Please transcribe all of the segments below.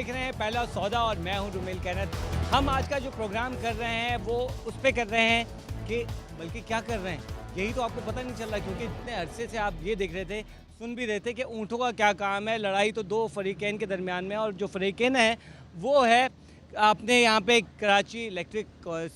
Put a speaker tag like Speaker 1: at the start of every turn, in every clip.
Speaker 1: देख रहे हैं पहला सौदा और मैं हूं रुमेल कैनत। हम आज का जो प्रोग्राम कर रहे हैं वो उस पे कर रहे हैं कि बल्कि क्या कर रहे हैं यही तो आपको पता नहीं चल रहा, क्योंकि इतने अरसे से आप ये देख रहे थे, सुन भी रहे थे कि ऊँटों का क्या काम है। लड़ाई तो दो फरीकैन के दरमियान में, और जो फरीकैन है वो है अपने यहाँ पे कराची इलेक्ट्रिक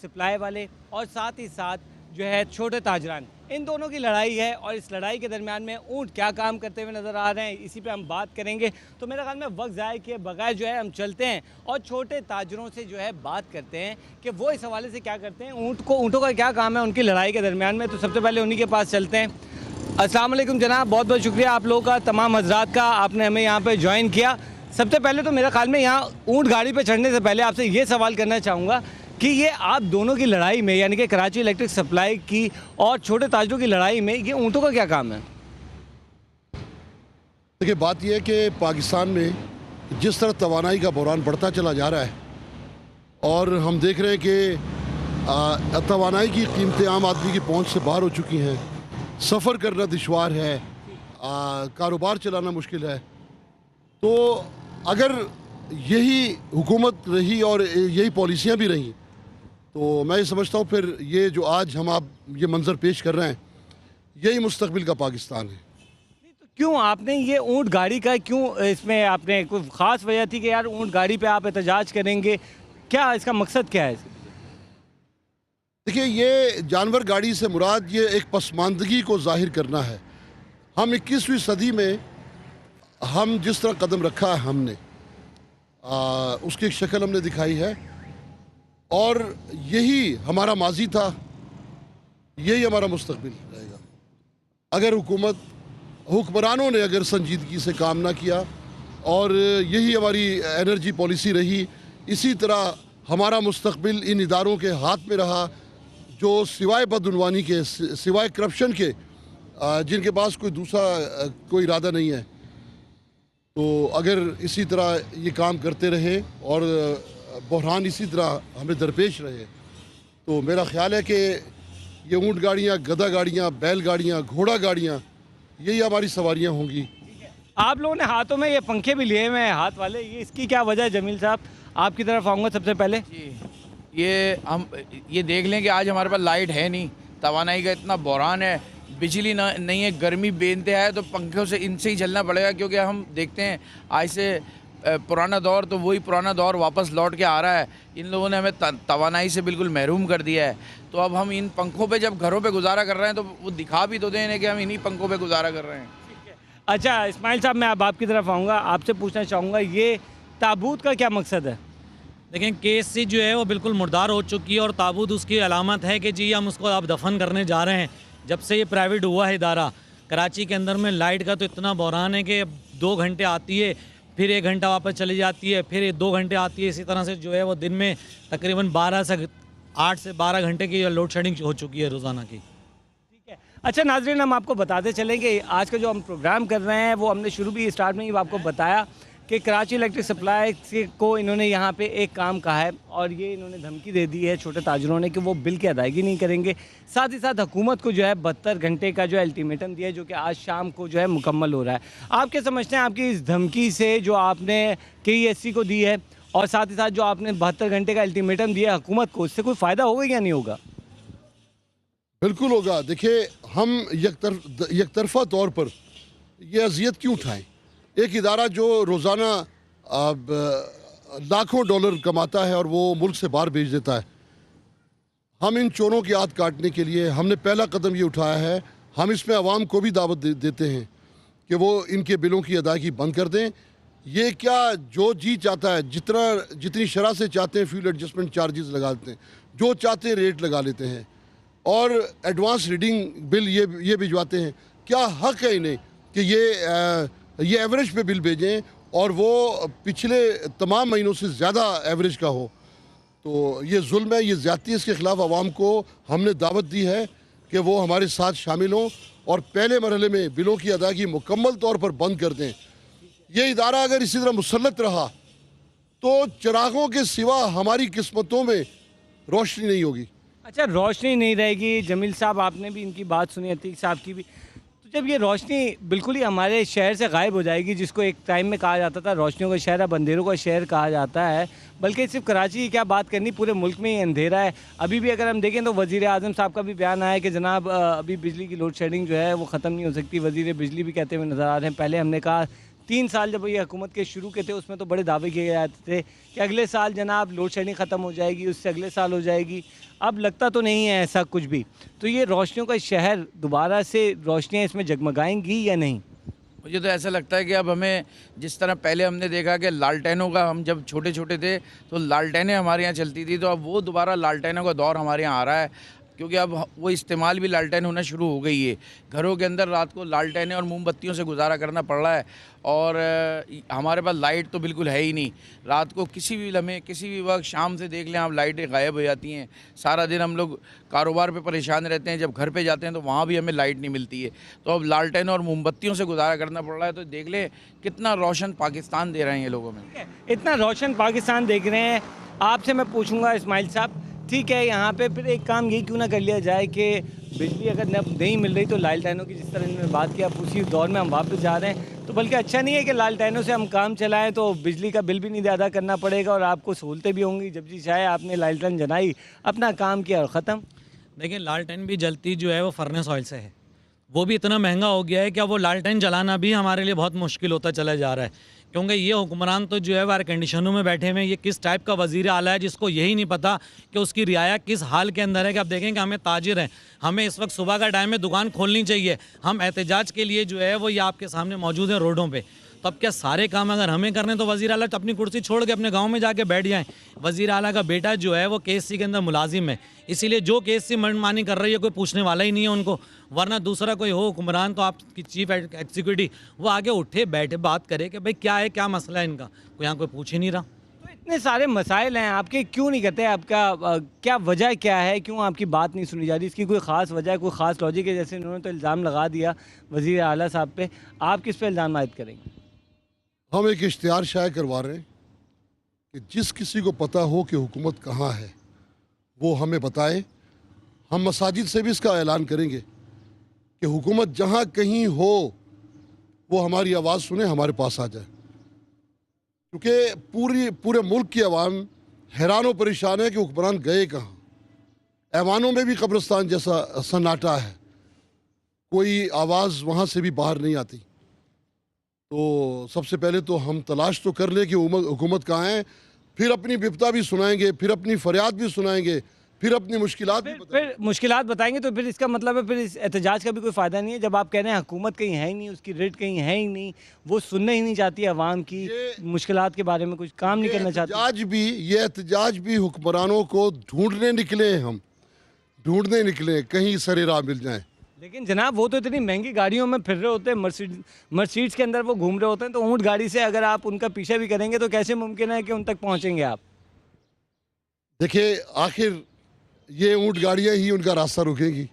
Speaker 1: सप्लाई वाले और साथ ही साथ जो है छोटे ताजरान, इन दोनों की लड़ाई है। और इस लड़ाई के दरमियान में ऊँट क्या काम करते हुए नज़र आ रहे हैं, इसी पे हम बात करेंगे। तो मेरे ख्याल में वक्त ज़ाय किए बगैर जो है हम चलते हैं और छोटे ताजरों से जो है बात करते हैं कि वो इस हवाले से क्या करते हैं, ऊँटों का क्या काम है उनकी लड़ाई के दरमियान में। तो सबसे पहले उन्हीं के पास चलते हैं। अस्सलाम वालेकुम जनाब, बहुत बहुत शुक्रिया आप लोगों का, तमाम हजरात का, आपने हमें यहाँ पर ज्वाइन किया। सबसे पहले तो मेरा ख्याल में यहाँ ऊँट गाड़ी पर चढ़ने से पहले आपसे ये सवाल करना चाहूँगा कि ये आप दोनों की लड़ाई में, यानी कि कराची इलेक्ट्रिक सप्लाई की और छोटे ताजरों की लड़ाई में, ये ऊँटों का क्या काम है?
Speaker 2: देखिए, बात यह है कि पाकिस्तान में जिस तरह तवानाई का बहरान बढ़ता चला जा रहा है और हम देख रहे हैं कि तवानाई की कीमतें आम आदमी की पहुंच से बाहर हो चुकी हैं, सफ़र करना दुश्वार है, कारोबार चलाना मुश्किल है। तो अगर यही हुकूमत रही और यही पॉलिसियाँ भी रहीं तो मैं ये समझता हूँ फिर ये जो आज हम आप ये मंज़र पेश कर रहे हैं यही मुस्तकबिल का पाकिस्तान है।
Speaker 1: तो क्यों आपने ये ऊँट गाड़ी का, क्यों इसमें आपने कोई ख़ास वजह थी कि यार ऊँट गाड़ी पे आप एहतजाज करेंगे, क्या इसका मकसद क्या है?
Speaker 2: देखिए, ये जानवर गाड़ी से मुराद ये एक पसमानदगी को ज़ाहिर करना है। हम 21वीं सदी में हम जिस तरह कदम रखा है हमने उसकी एक शक्ल हमने दिखाई है और यही हमारा माजी था, यही हमारा मुस्तकबिल रहेगा। अगर हुक्मरानों ने अगर संजीदगी से काम ना किया और यही हमारी एनर्जी पॉलिसी रही, इसी तरह हमारा मुस्तकबिल इन इदारों के हाथ में रहा जो सिवाय बदउनवानी के, सिवाय करप्शन के, जिनके पास कोई दूसरा कोई इरादा नहीं है। तो अगर इसी तरह ये काम करते रहे और बहरान इसी तरह हमें दरपेश रहे तो मेरा ख्याल है कि ये ऊँट गाड़ियाँ, गधा गाड़ियाँ, बैल गाड़ियाँ, घोड़ा गाड़ियाँ, यही हमारी सवारियाँ होंगी।
Speaker 1: आप लोगों ने हाथों में ये पंखे भी लिए हुए हैं, हाथ वाले, ये इसकी क्या वजह है? जमील साहब, आपकी तरफ आऊँगा सबसे पहले।
Speaker 3: जी, ये हम ये देख लें कि आज हमारे पास लाइट है नहीं, तवानाई का इतना बहरान है, बिजली ना नहीं है, गर्मी बेइंतहा है, तो पंखों से इनसे ही चलना पड़ेगा। क्योंकि हम देखते हैं आज से पुराना दौर, तो वही पुराना दौर वापस लौट के आ रहा है। इन लोगों ने हमें तवानाई से बिल्कुल महरूम कर दिया है। तो अब हम इन पंखों पे जब घरों पे गुजारा कर रहे हैं तो वो दिखा भी तो दें कि हम इन्हीं पंखों पे गुजारा कर रहे हैं।
Speaker 1: अच्छा इस्माइल साहब, मैं अब आपकी तरफ आऊँगा, आपसे पूछना चाहूँगा ये ताबूत का क्या मकसद है?
Speaker 4: लेकिन केस सी जो है वो बिल्कुल मुर्दार हो चुकी है और ताबूत उसकी अलामत है कि जी हम उसको अब दफन करने जा रहे हैं। जब से ये प्राइवेट हुआ है इदारा, कराची के अंदर में लाइट का तो इतना बहरान है कि 2 घंटे आती है, फिर 1 घंटा वापस चली जाती है, फिर 2 घंटे आती है। इसी तरह से जो है वो दिन में तकरीबन 8 से 12 घंटे की लोड शेडिंग हो चुकी है रोज़ाना की।
Speaker 1: ठीक है। अच्छा नाजरीन, हम आपको बताते चलें कि आज का जो हम प्रोग्राम कर रहे हैं वो हमने शुरू भी स्टार्ट में ही आपको बताया कि कराची इलेक्ट्रिक सप्लाई को इन्होंने यहाँ पे एक काम कहा है और ये इन्होंने धमकी दे दी है छोटे ताजरों ने कि वो बिल की अदायगी नहीं करेंगे। साथ ही साथ हुकूमत को जो है 72 घंटे का जो अल्टीमेटम दिया है, जो कि आज शाम को जो है मुकम्मल हो रहा है। आप क्या समझते हैं, आपकी इस धमकी से जो आपने KESC को दी है और साथ ही साथ जो आपने 72 घंटे का अल्टीमेटम दिया है हुकूमत को, इससे कोई फ़ायदा होगा या नहीं होगा?
Speaker 2: बिल्कुल होगा। देखिए, हम एक तरफा तौर पर यह अजियत क्यों उठाएं? एक इदारा जो रोज़ाना लाखों डॉलर कमाता है और वो मुल्क से बाहर भेज देता है, हम इन चोरों की आद काटने के लिए हमने पहला कदम ये उठाया है। हम इसमें आवाम को भी दावत देते हैं कि वो इनके बिलों की अदायगी बंद कर दें। ये क्या जो जी चाहता है, जितनी शरह से चाहते हैं फ्यूल एडजस्टमेंट चार्जेस लगा देते हैं, जो चाहते हैं रेट लगा लेते हैं और एडवांस रीडिंग बिल ये भिजवाते हैं। क्या हक़ है इन्हें कि ये एवरेज पे बिल भेजें और वो पिछले तमाम महीनों से ज़्यादा एवरेज का हो? तो ये जुल्म है, ये ज़्यादती है। इसके ख़िलाफ़ आवाम को हमने दावत दी है कि वो हमारे साथ शामिल हों और पहले मरहले में बिलों की अदायगी मुकम्मल तौर पर बंद कर दें। ये इदारा अगर इसी तरह मुसल्लत रहा तो चिरागों के सिवा हमारी किस्मतों में रोशनी नहीं होगी।
Speaker 1: अच्छा, रोशनी नहीं रहेगी। जमील साहब, आपने भी इनकी बात सुनी, अतीक साहब की भी। तो जब ये रोशनी बिल्कुल ही हमारे शहर से गायब हो जाएगी, जिसको एक टाइम में कहा जाता था रोशनियों का शहर, अब अंधेरों का शहर कहा जाता है, बल्कि सिर्फ कराची की क्या बात करनी, पूरे मुल्क में ही अंधेरा है। अभी भी अगर हम देखें तो वज़ीर आज़म साहब का भी बयान आया कि जनाब अभी बिजली की लोड शेडिंग जो है वो ख़त्म नहीं हो सकती। वज़ीर बिजली भी कहते हुए नज़र आ रहे हैं। पहले हमने कहा 3 साल जब ये हुकूमत के शुरू के थे उसमें तो बड़े दावे किए जाते थे कि अगले साल जनाब लोड शेडिंग ख़त्म हो जाएगी, उससे अगले साल हो जाएगी। अब लगता तो नहीं है ऐसा कुछ भी। तो ये रोशनियों का शहर दोबारा से रोशनियाँ इसमें जगमगाएंगी या नहीं?
Speaker 3: मुझे तो ऐसा लगता है कि अब हमें, जिस तरह पहले हमने देखा कि लालटेनों का, हम जब छोटे छोटे थे तो लालटेनें हमारे यहाँ चलती थी, तो अब वो दोबारा लालटेनों का दौर हमारे यहाँ आ रहा है, क्योंकि अब वो इस्तेमाल भी लालटेन होना शुरू हो गई है। घरों के अंदर रात को लालटेनें और मोमबत्तियों से गुजारा करना पड़ रहा है, और हमारे पास लाइट तो बिल्कुल है ही नहीं। रात को किसी भी लम्हे, किसी भी वक्त, शाम से देख लें आप, लाइटें गायब हो जाती हैं। सारा दिन हम लोग कारोबार पे परेशान रहते हैं, जब घर पे जाते हैं तो वहाँ भी हमें लाइट नहीं मिलती है। तो अब लालटेन और मोमबत्तियों से गुजारा करना पड़ रहा है। तो देख लें कितना रोशन पाकिस्तान दे रहे हैं ये लोगों में।
Speaker 1: इतना रोशन पाकिस्तान देख रहे हैं। आपसे मैं पूछूंगा इस्माइल साहब, ठीक है, यहाँ पे फिर एक काम ये क्यों ना कर लिया जाए कि बिजली अगर नहीं मिल रही तो लालटेनों की, जिस तरह इन्होंने बात किया, उसी दौर में हम वापस जा रहे हैं, तो बल्कि अच्छा नहीं है कि लालटेनों से हम काम चलाएं, तो बिजली का बिल भी नहीं अदा करना पड़ेगा और आपको सहूलतें भी होंगी। जब जी चाहे आपने लालटेन जलाई, अपना काम किया और ख़त्म।
Speaker 4: देखिए, लालटेन भी जलती जो है वो फर्नेस ऑयल से है। वो भी इतना महंगा हो गया है कि अब वो लालटेन जलाना भी हमारे लिए बहुत मुश्किल होता चला जा रहा है, क्योंकि ये हुक्मरान तो जो है एयर कंडीशनों में बैठे हुए हैं। ये किस टाइप का वज़ीर आला है जिसको यही नहीं पता कि उसकी रियाया किस हाल के अंदर है। कि आप देखें कि हमें ताजिर हैं, हमें इस वक्त सुबह का टाइम में दुकान खोलनी चाहिए, हम एहतजाज के लिए जो है वो ये आपके सामने मौजूद हैं रोडों पे। तो अब क्या सारे काम अगर हमें करने तो वज़ीर आला तो अपनी कुर्सी छोड़ के अपने गांव में जाके बैठ जाएं। वज़ीर आला का बेटा जो है वो KSC के अंदर मुलाजिम है, इसीलिए जो KSC मनमानी कर रही है कोई पूछने वाला ही नहीं है उनको। वरना दूसरा कोई हो हुक्मरान तो आपकी चीफ एग्जीक्यूटिव, वो आगे उठे बैठे बात करे कि भाई क्या है, क्या मसला है इनका, कोई यहाँ कोई पूछ ही नहीं रहा।
Speaker 1: तो इतने सारे मसाइल हैं आपके, क्यों नहीं करते? आपका क्या वजह क्या है, क्यों आपकी बात नहीं सुनी जा रही? इसकी कोई ख़ास वजह है, कोई ख़ास लॉजिक है? जैसे इन्होंने तो इल्ज़ाम लगा दिया वज़ीर आला साहब पे, आप किस पे इल्ज़ाम आयद करेंगे?
Speaker 2: हम एक इश्तिहार शाये करवा रहे हैं कि जिस किसी को पता हो कि हुकूमत कहाँ है वो हमें बताए। हम मसाजिद से भी इसका ऐलान करेंगे कि हुकूमत जहाँ कहीं हो वो हमारी आवाज़ सुने, हमारे पास आ जाए, क्योंकि पूरे मुल्क की आवाम हैरान और परेशान है कि हुक्मरान गए कहाँ। ऐवानों में भी कब्रिस्तान जैसा सन्नाटा है, कोई आवाज़ वहाँ से भी बाहर नहीं आती। तो सबसे पहले तो हम तलाश तो कर ले कि हुकूमत कहाँ है, फिर अपनी विपदा भी सुनाएंगे, फिर अपनी फरियाद भी सुनाएंगे, फिर अपनी मुश्किलात भी
Speaker 1: फिर मुश्किलात बताएंगे। तो फिर इसका मतलब है फिर इस एहतजाज का भी कोई फ़ायदा नहीं है, जब आप कह रहे हैं हुकूमत कहीं है ही नहीं, उसकी रेट कहीं है ही नहीं, वो सुनने ही नहीं चाहती आवाम की मुश्किलात के बारे में, कुछ काम नहीं करना चाहती।
Speaker 2: ये एहतजाज भी हुक्मरानों को ढूंढने निकले हैं, हम ढूंढने निकले कहीं सरे राह मिल जाए।
Speaker 1: लेकिन जनाब वो तो इतनी महंगी गाड़ियों में फिर रहे होते हैं, मर्सिडीज के अंदर वो घूम रहे होते हैं, तो ऊँट गाड़ी से अगर आप उनका पीछा भी करेंगे तो कैसे मुमकिन है कि उन तक पहुँचेंगे आप?
Speaker 2: देखिए, आखिर ये ऊँट गाड़ियाँ ही उनका रास्ता रुकेंगी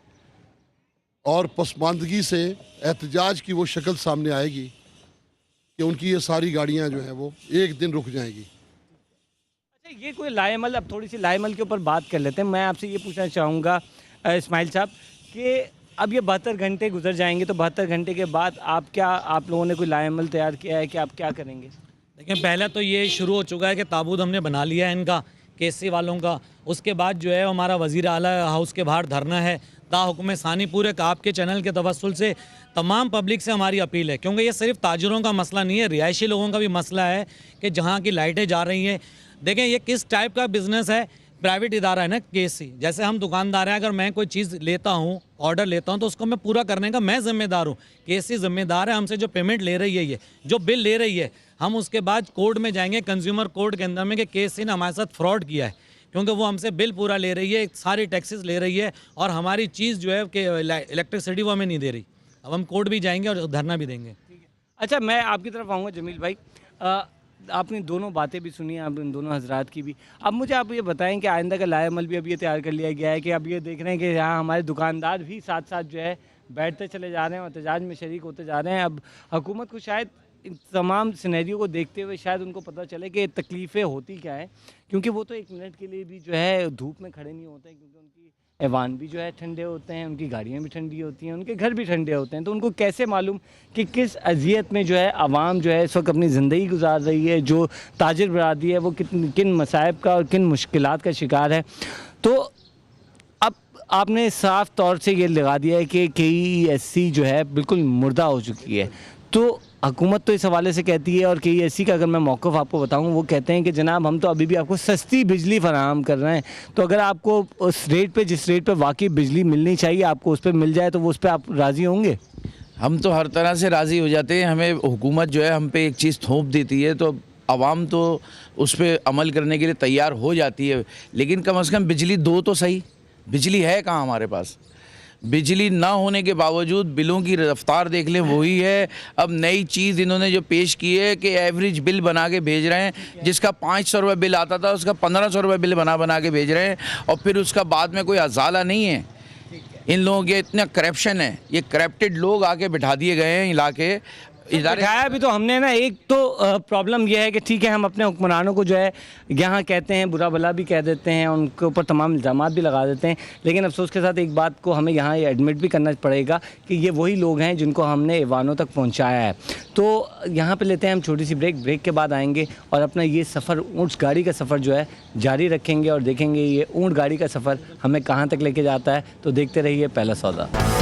Speaker 2: और पसमानदगी से एहतजाज की वो शक्ल सामने आएगी कि उनकी ये सारी गाड़ियाँ जो हैं वो एक दिन रुक जाएंगी।
Speaker 1: अच्छा, ये कोई लाएमल, अब थोड़ी सी लाएमल के ऊपर बात कर लेते हैं। मैं आपसे ये पूछना चाहूँगा इस्माइल साहब कि अब ये 72 घंटे गुजर जाएंगे, तो 72 घंटे के बाद आप लोगों ने कोई लाएमल तैयार किया है कि आप क्या करेंगे?
Speaker 4: देखिए, पहले तो ये शुरू हो चुका है कि ताबूत हमने बना लिया है इनका, KSC वालों का। उसके बाद जो है हमारा वज़ीर आला हाउस के बाहर धरना है ता हुक्म सानी। पूरे आपके चैनल के तवस्सुल से तमाम पब्लिक से हमारी अपील है, क्योंकि ये सिर्फ ताजरों का मसला नहीं है, रिहायशी लोगों का भी मसला है कि जहाँ की लाइटें जा रही हैं। देखें, ये किस टाइप का बिज़नेस है, प्राइवेट इदारा है ना KSC, जैसे हम दुकानदार हैं, अगर मैं कोई चीज़ लेता हूँ, ऑर्डर लेता हूँ, तो उसको मैं पूरा करने का मैं ज़िम्मेदार हूँ। KSC ज़िम्मेदार है, हमसे जो पेमेंट ले रही है, ये जो बिल ले रही है, हम उसके बाद कोर्ट में जाएंगे, कंज्यूमर कोर्ट के अंदर में, कि KSC ने हमारे साथ फ्रॉड किया है, क्योंकि वो हमसे बिल पूरा ले रही है, सारी टैक्सेस ले रही है, और हमारी चीज़ जो है कि इलेक्ट्रिसिटी वो हमें नहीं दे रही। अब हम कोर्ट भी जाएंगे और धरना भी देंगे।
Speaker 1: अच्छा, मैं आपकी तरफ आऊँगा जमील भाई। आपने दोनों बातें भी सुनी, आप इन दोनों हजरात की भी। अब मुझे आप ये बताएं कि आइंदा का लाएमल भी अब ये तैयार कर लिया गया है कि अब ये देख रहे हैं कि यहाँ हमारे दुकानदार भी साथ साथ जो है बैठते चले जा रहे हैं और एहतजाज में शरीक होते जा रहे हैं। अब हुकूमत को शायद इन तमाम सिनेरियो को देखते हुए शायद उनको पता चले कि तकलीफ़ें होती क्या है, क्योंकि वो तो 1 मिनट के लिए भी जो है धूप में खड़े नहीं होते हैं, क्योंकि उनकी ऐवान भी जो है ठंडे होते हैं, उनकी गाड़ियाँ भी ठंडी होती हैं, उनके घर भी ठंडे होते हैं। तो उनको कैसे मालूम कि किस अजियत में जो है आवाम जो है इस वक्त अपनी ज़िंदगी गुजार रही है, जो ताजिर बरादरी है वो किन मसाइब का और किन मुश्किलात का शिकार है। तो अब आपने साफ तौर से ये लगा दिया है कि KESC जो है बिल्कुल मुर्दा हो चुकी है। तो हुकूमत तो इस हवाले से कहती है, और KESC का अगर मैं मौक़िफ़ आपको बताऊं, वो कहते हैं कि जनाब हम तो अभी भी आपको सस्ती बिजली फराहम कर रहे हैं। तो अगर आपको उस रेट पे, जिस रेट पे वाकई बिजली मिलनी चाहिए, आपको उस पर मिल जाए तो वो उस पर आप राज़ी होंगे?
Speaker 3: हम तो हर तरह से राज़ी हो जाते हैं। हमें हुकूमत जो है हम पे एक चीज़ थोप देती है तो आवाम तो उस पर अमल करने के लिए तैयार हो जाती है, लेकिन कम से कम बिजली दो तो सही। बिजली है कहाँ हमारे पास? बिजली ना होने के बावजूद बिलों की रफ्तार देख लें, वही है। अब नई चीज़ इन्होंने जो पेश की है कि एवरेज बिल बना के भेज रहे हैं, जिसका 500 रुपये बिल आता था उसका 1500 रुपये बिल बना के भेज रहे हैं, और फिर उसका बाद में कोई अजाला नहीं है। इन लोगों के इतना करप्शन है, ये करप्टेड लोग आके बिठा दिए गए हैं इलाके इदारे।
Speaker 1: बिठाया भी तो हमने ना। एक तो प्रॉब्लम यह है कि ठीक है, हम अपने हुक्मरानों को जो है यहाँ कहते हैं, बुरा भला भी कह देते हैं, उनके ऊपर तमाम इल्ज़ामात भी लगा देते हैं, लेकिन अफसोस के साथ एक बात को हमें यहाँ एडमिट भी करना पड़ेगा कि ये वही लोग हैं जिनको हमने ऐवानों तक पहुँचाया है। तो यहाँ पर लेते हैं हम छोटी सी ब्रेक के बाद आएँगे और अपना ये सफ़र, ऊँट गाड़ी का सफ़र जो है जारी रखेंगे और देखेंगे ये ऊँट गाड़ी का सफ़र हमें कहाँ तक लेके जाता है। तो देखते रहिए पहला सौदा।